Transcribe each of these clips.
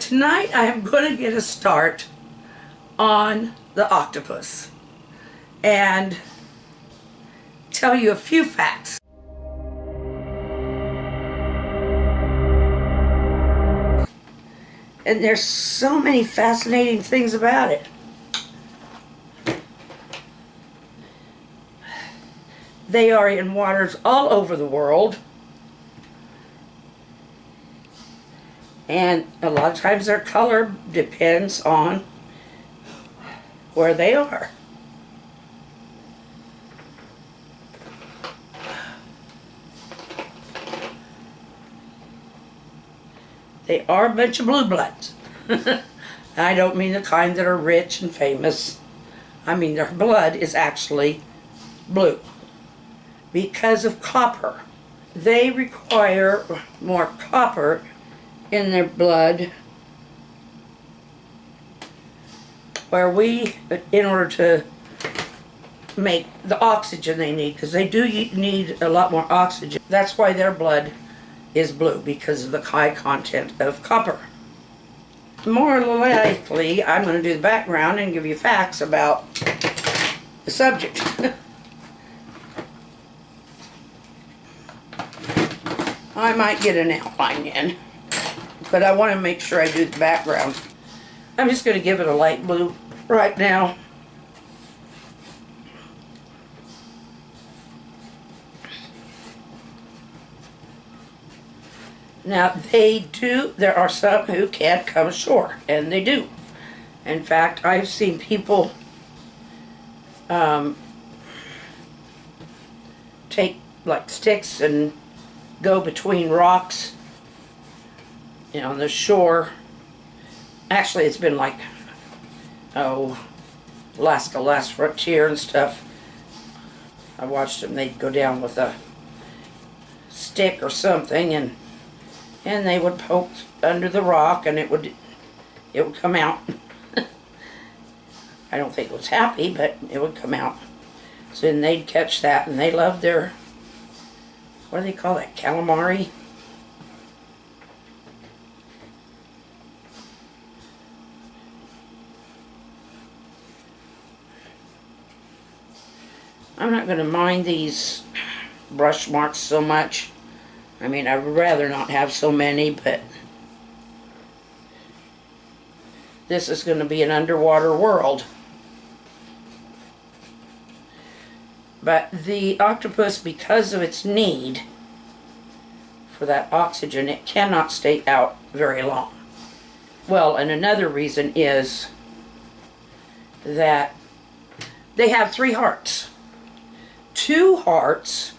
Tonight I am going to get a start on the octopus and tell you a few facts. And there's so many fascinating things about it. They are in waters all over the world. And a lot of times their color depends on where they are. They are a bunch of blue bloods. I don't mean the kind that are rich and famous. I mean their blood is actually blue. Because of copper. They require more copper in their blood, where we, in order to make the oxygen they need, because they do need a lot more oxygen. That's why their blood is blue, because of the high content of copper. More likely, I'm going to do the background and give you facts about the subject. I might get an outline in, but I want to make sure I do the background. I'm just going to give it a light blue right now. Now there are some who can't come ashore, and they do. In fact, I've seen people take like sticks and go between rocks, on the shore. Actually, it's been like, Alaska Last Frontier and stuff. I watched them. They'd go down with a stick or something, and they would poke under the rock, and it would come out. I don't think it was happy, but it would come out. So then they'd catch that, and they loved their, what do they call that, calamari? I'm not going to mind these brush marks so much. I mean, I'd rather not have so many, but this is going to be an underwater world. But the octopus, because of its need for that oxygen, it cannot stay out very long. Well, and another reason is that they have 3 hearts. 2 hearts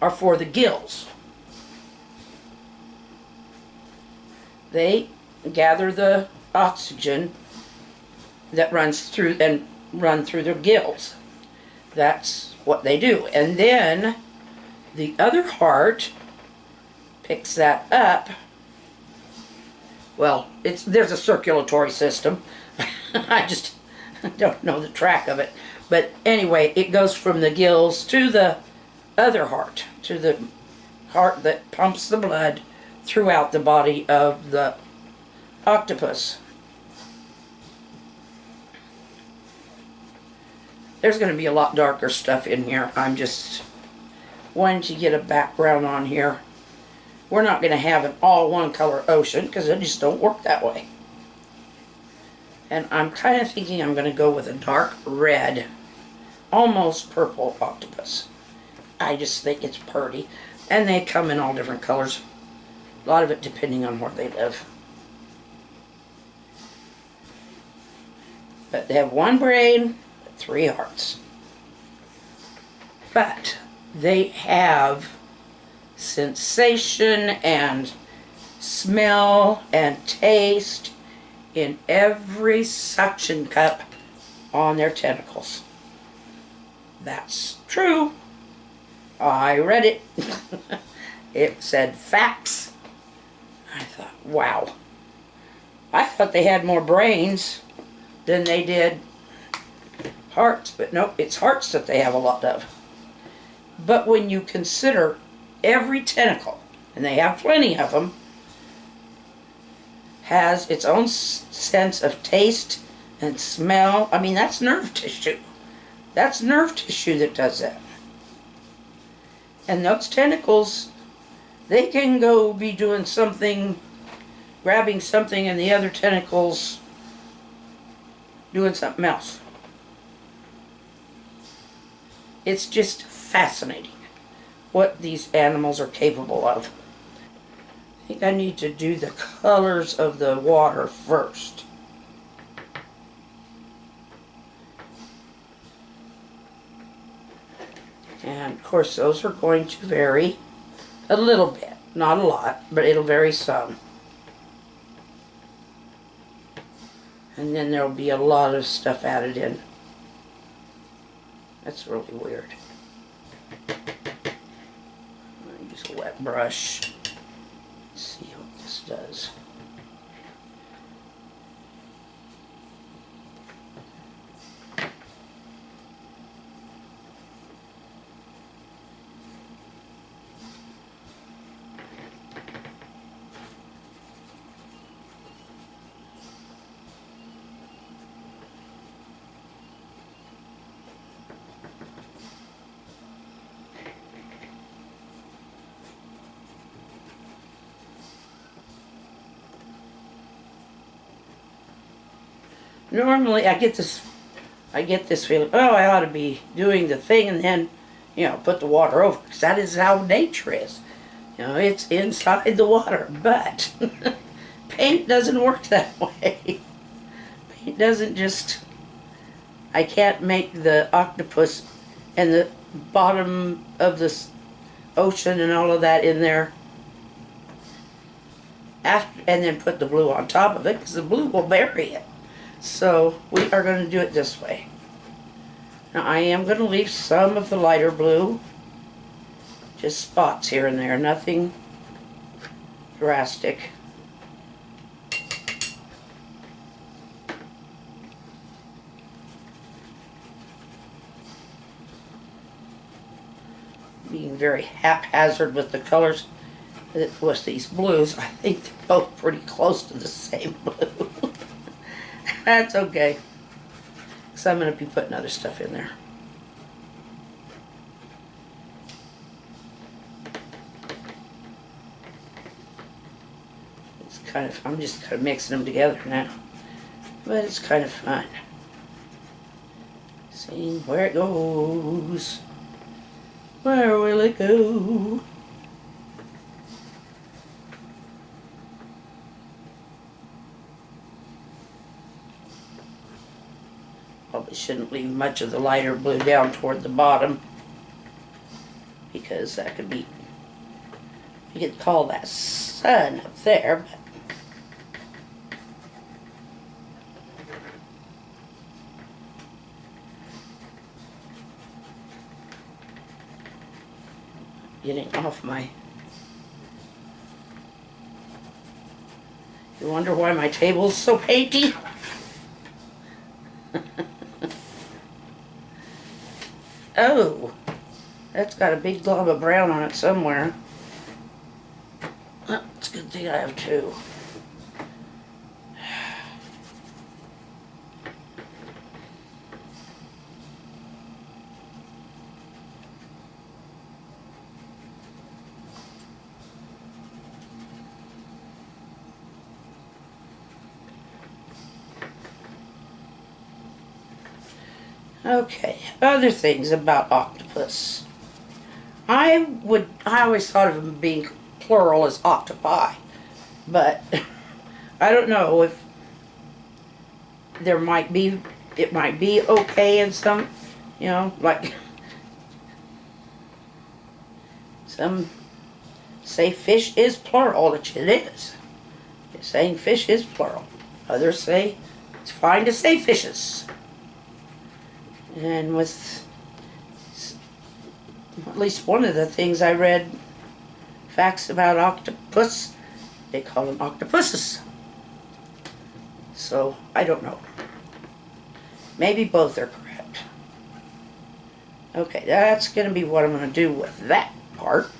are for the gills. They gather the oxygen that runs through their gills. That's what they do. And then the other heart picks that up. Well, there's a circulatory system. I just don't know the track of it. But anyway, it goes from the gills to the other heart, to the heart that pumps the blood throughout the body of the octopus. There's going to be a lot darker stuff in here. I'm just wanting to get a background on here. We're not going to have an all one color ocean, because it just don't work that way. And I'm kind of thinking I'm going to go with a dark red, almost purple octopus. I just think it's pretty. And they come in all different colors. A lot of it depending on where they live. But they have 1 brain, 3 hearts. But they have sensation and smell and taste in every suction cup on their tentacles. That's true. I read it. It said facts. I thought, wow. I thought they had more brains than they did hearts, but nope, it's hearts that they have a lot of. But when you consider every tentacle, and they have plenty of them, has its own sense of taste and smell. I mean, that's nerve tissue. That's nerve tissue that does that. And those tentacles, they can go be doing something, grabbing something, and the other tentacles doing something else. It's just fascinating what these animals are capable of. I think I need to do the colors of the water first. And of course those are going to vary a little bit. Not a lot, but it'll vary some. And then there'll be a lot of stuff added in. That's really weird. I'll use a wet brush. Let's see what this does. Normally I get this feeling, oh, I ought to be doing the thing and then, put the water over, because that is how nature is. It's inside the water, but paint doesn't work that way. Paint doesn't just, I can't make the octopus and the bottom of the ocean and all of that in there after, and then put the blue on top of it, because the blue will bury it. So we are going to do it this way. Now I am going to leave some of the lighter blue, just spots here and there, nothing drastic. Being very haphazard with the colors with these blues. I think they're both pretty close to the same blue. That's okay, because I'm going to be putting other stuff in there. It's kind of, I'm just kind of mixing them together now, but it's kind of fun. Seeing where it goes. Where will it go? Probably shouldn't leave much of the lighter blue down toward the bottom, because that could be, you could call that sun up there, but getting off my, you wonder why my table's so painty? Oh, that's got a big glob of brown on it somewhere. Well, it's a good thing I have two. Okay, other things about octopus. I always thought of them being plural as octopi, but I don't know if it might be okay in some, like some say fish is plural, which it is. They're saying fish is plural. Others say it's fine to say fishes. And with at least one of the things I read, facts about octopus, they call them octopuses. So, I don't know. Maybe both are correct. Okay, that's going to be what I'm going to do with that part.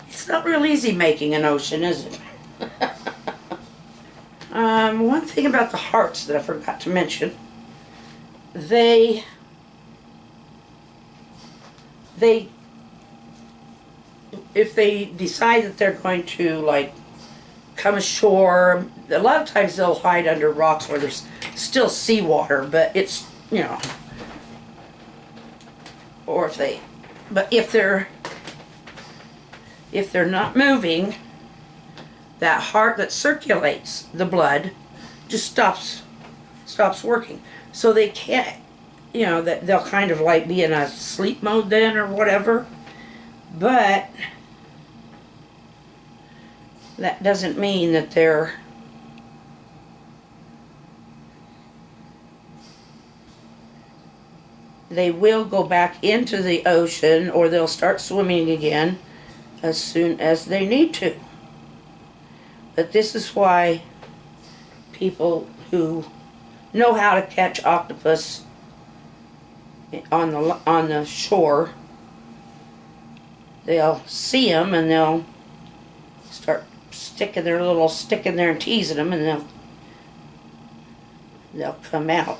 It's not real easy making an ocean, is it? One thing about the hearts that I forgot to mention, they if they decide that they're going to like come ashore, a lot of times they'll hide under rocks where there's still seawater, but it's, you know, or if they're not moving, that heart that circulates the blood just stops working. So they can't, you know, that they'll kind of like be in a sleep mode then or whatever. But that doesn't mean that they will go back into the ocean, or they'll start swimming again as soon as they need to. But this is why people who know how to catch octopus on the shore, they'll see them and they'll start sticking their little stick in there and teasing them, and they'll come out.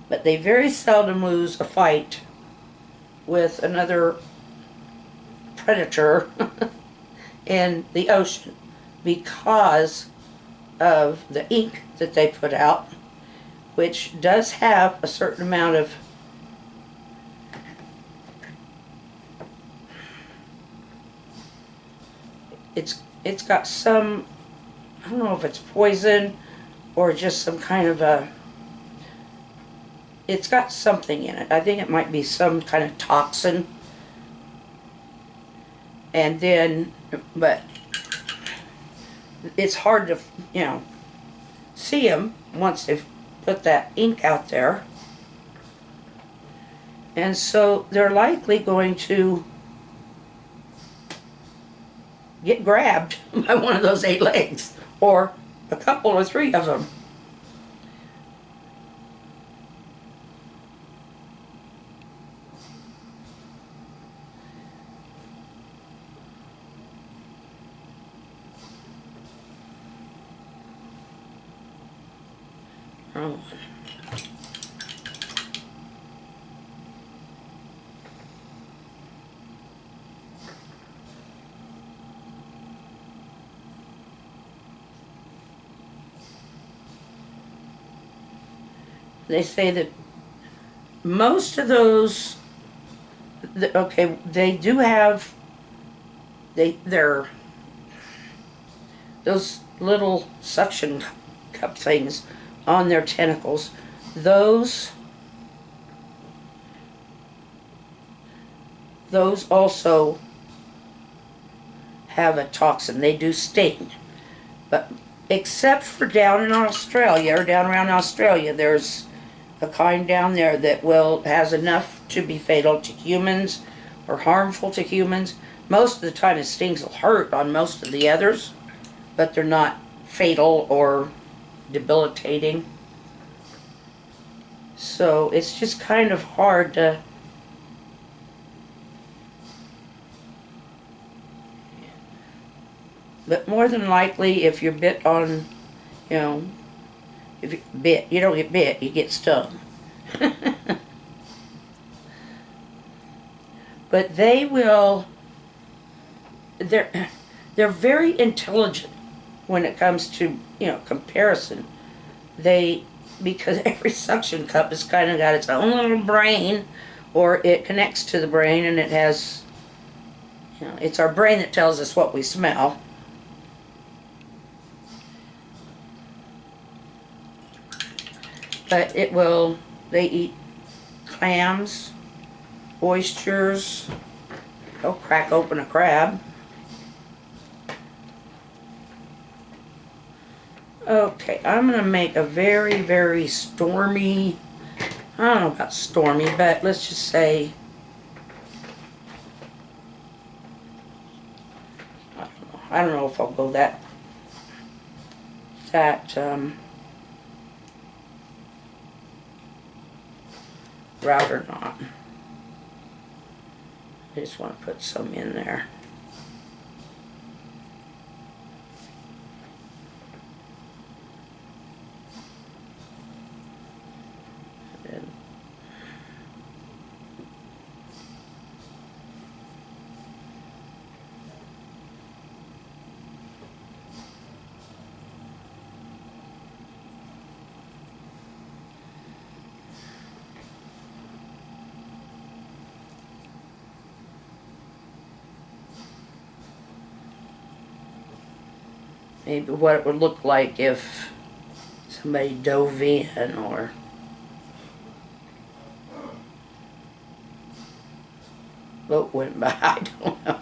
But they very seldom lose a fight with another predator in the ocean because of the ink that they put out, which does have a certain amount of it's got some, I don't know if it's poison or just some kind of a, it's got something in it. I think it might be some kind of toxin. And then, but it's hard to, you know, see them once they've put that ink out there. And so they're likely going to get grabbed by one of those 8 legs, or a couple or 3 of them. Oh. They say that most of those, okay, they do have, they're those little suction cup things on their tentacles. Those also have a toxin. They do sting. But except for down in Australia, or down around Australia, there's a kind down there that has enough to be fatal to humans or harmful to humans. Most of the time the stings will hurt on most of the others, but they're not fatal or debilitating. So it's just kind of hard to, but more than likely if you're bit on, you know, if you bit, you don't get bit, you get stung. But they're very intelligent when it comes to, you know, comparison. Because every suction cup has kind of got its own little brain, or it connects to the brain, and it has, you know, it's our brain that tells us what we smell. But they eat clams, oysters, they'll crack open a crab. Okay, I'm going to make a very, very stormy, I don't know about stormy, but let's just say, I don't know if I'll go that route or not. I just want to put some in there. And maybe what it would look like if somebody dove in or boat went by. I don't know.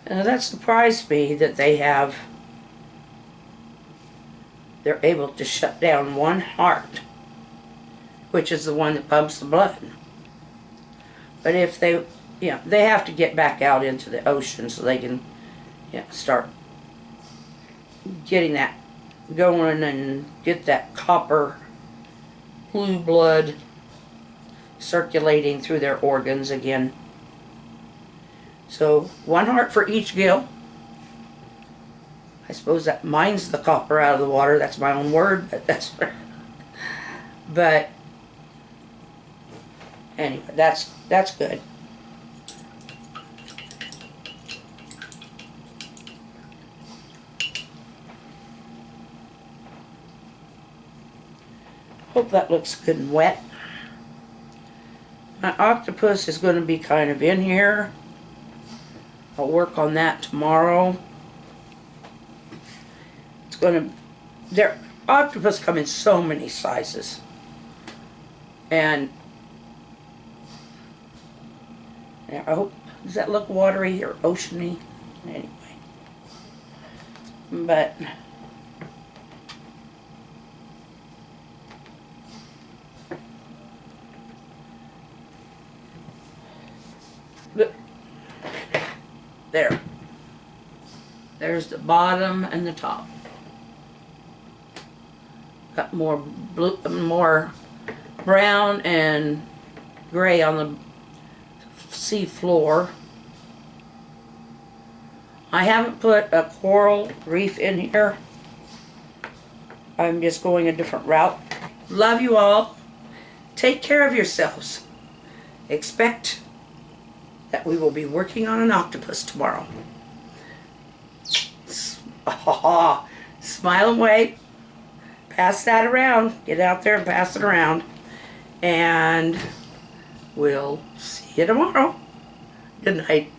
That surprised me that they're able to shut down one heart, which is the one that pumps the blood. But if they have to get back out into the ocean so they can, start getting that going and get that copper blue blood circulating through their organs again. So one heart for each gill. I suppose that mines the copper out of the water. That's my own word, but that's but anyway, that's good. Hope that looks good and wet. My octopus is going to be kind of in here. I'll work on that tomorrow. Their octopus come in so many sizes. And I hope, does that look watery or oceany? Anyway. But there's the bottom and the top. Got more blue, more brown and gray on the sea floor. I haven't put a coral reef in here. I'm just going a different route. Love you all. Take care of yourselves. Expect that we will be working on an octopus tomorrow. Smile and wave. Pass that around. Get out there and pass it around. And we'll see you tomorrow. Good night.